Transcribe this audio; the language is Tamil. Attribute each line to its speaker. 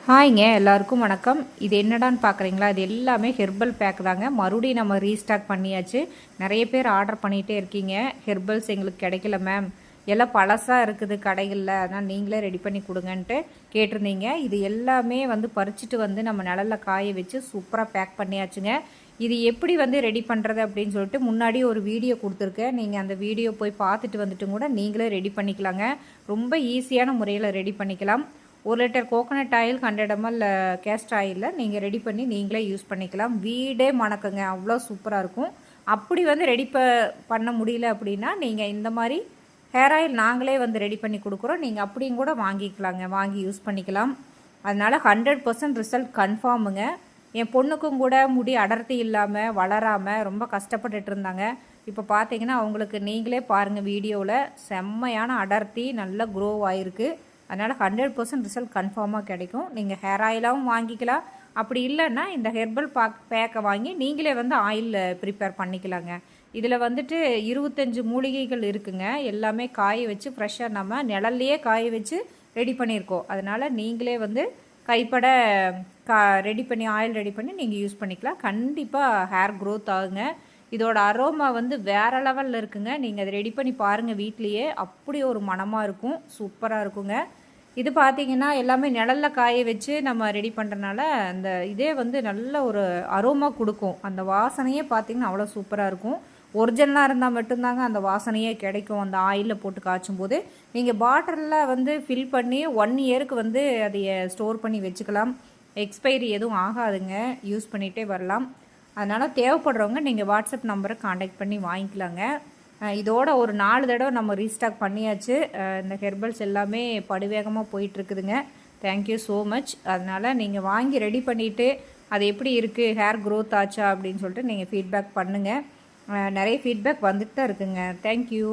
Speaker 1: ஹாய்ங்க எல்லாருக்கும் வணக்கம். இது என்னடான்னு பார்க்குறீங்களா? இது எல்லாமே ஹெர்பல் பேக் தாங்க. மறுபடியும் நம்ம ரீஸ்டாக் பண்ணியாச்சு. நிறைய பேர் ஆர்டர் பண்ணிகிட்டே இருக்கீங்க. ஹெர்பல்ஸ் எங்களுக்கு கிடைக்கல மேம், எல்லாம் பழசாக இருக்குது கடைகளில், அதனால் நீங்களே ரெடி பண்ணி கொடுங்கன்ட்டு கேட்டிருந்தீங்க. இது எல்லாமே பறிச்சுட்டு நம்ம நிழலில் காய வச்சு சூப்பராக பேக் பண்ணியாச்சுங்க. இது எப்படி ரெடி பண்ணுறது அப்படின்னு சொல்லிட்டு முன்னாடி ஒரு வீடியோ கொடுத்துருக்கேன். நீங்கள் அந்த வீடியோ போய் பார்த்துட்டு வந்துட்டு கூட நீங்களே ரெடி பண்ணிக்கலாங்க. ரொம்ப ஈஸியான முறையில் ரெடி பண்ணிக்கலாம். 1 litre coconut oil 100 ml castor ஆயிலில் நீங்கள் ரெடி பண்ணி நீங்களே யூஸ் பண்ணிக்கலாம். வீடே மணக்குங்க, அவ்வளோ சூப்பராக இருக்கும். அப்படி ரெடி பண்ண முடியல அப்படின்னா நீங்கள் இந்த மாதிரி ஹேர் ஆயில் நாங்களே ரெடி பண்ணி கொடுக்குறோம். நீங்கள் அப்படியும் கூட வாங்கிக்கலாங்க, வாங்கி யூஸ் பண்ணிக்கலாம். அதனால் 100% ரிசல்ட் கன்ஃபார்முங்க. என் பொண்ணுக்கும் கூட முடி அடர்த்தி இல்லாமல் வளராமல் ரொம்ப கஷ்டப்பட்டுட்டு இருந்தாங்க. இப்போ பார்த்தீங்கன்னா அவங்களுக்கு நீங்களே பாருங்கள் வீடியோவில் செம்மையான அடர்த்தி நல்லா க்ரோ ஆகிருக்கு. அதனால் 100% ரிசல்ட் கன்ஃபார்மாக கிடைக்கும். நீங்கள் ஹேர் ஆயிலாகவும் வாங்கிக்கலாம். அப்படி இல்லைன்னா இந்த ஹெர்பல் பேக்கை வாங்கி நீங்களே ஆயில் ப்ரிப்பேர் பண்ணிக்கலாங்க. இதில் 25 மூலிகைகள் இருக்குங்க. எல்லாமே காய வச்சு ஃப்ரெஷ்ஷாக நம்ம நிழல்லையே காய வச்சு ரெடி பண்ணியிருக்கோம். அதனால் நீங்களே கைப்பட ரெடி பண்ணி ஆயில் ரெடி பண்ணி நீங்கள் யூஸ் பண்ணிக்கலாம். கண்டிப்பாக ஹேர் க்ரோத் ஆகுங்க. இதோட அரோமா வேறு லெவலில் இருக்குங்க. நீங்கள் அதை ரெடி பண்ணி பாருங்கள் வீட்லேயே, அப்படி ஒரு மணமாக இருக்கும், சூப்பராக இருக்குங்க. இது பார்த்தீங்கன்னா எல்லாமே நிழலில் காய வச்சு நம்ம ரெடி பண்ணுறனால அந்த இதே நல்ல ஒரு அரோமா கொடுக்கும். அந்த வாசனையே பார்த்தீங்கன்னா அவ்வளோ சூப்பராக இருக்கும். ஒரிஜினலாக இருந்தால் மட்டும்தாங்க அந்த வாசனையே கிடைக்கும். அந்த ஆயிலில் போட்டு காய்ச்சும் போது நீங்கள் பாட்டிலில் ஃபில் பண்ணி 1 இயருக்கு அதைய ஸ்டோர் பண்ணி வச்சுக்கலாம். எக்ஸ்பைரி எதுவும் ஆகாதுங்க, யூஸ் பண்ணிகிட்டே வரலாம். அதனால் தேவைப்படுறவங்க நீங்கள் வாட்ஸ்அப் நம்பரை காண்டாக்ட் பண்ணி வாங்கிக்கலாங்க. இதோட ஒரு 4 தடவை நம்ம ரீஸ்டாக் பண்ணியாச்சு. இந்த ஹெர்பல்ஸ் எல்லாமே படுவேகமாக போயிட்டுருக்குதுங்க. Thank you so much. அதனால் நீங்கள் வாங்கி ரெடி பண்ணிவிட்டு அது எப்படி இருக்குது, ஹேர் க்ரோத் ஆச்சா அப்படின்னு சொல்லிட்டு நீங்கள் ஃபீட்பேக் பண்ணுங்கள். நிறைய ஃபீட்பேக் வந்துட்டு தான் இருக்குங்க. தேங்க்யூ.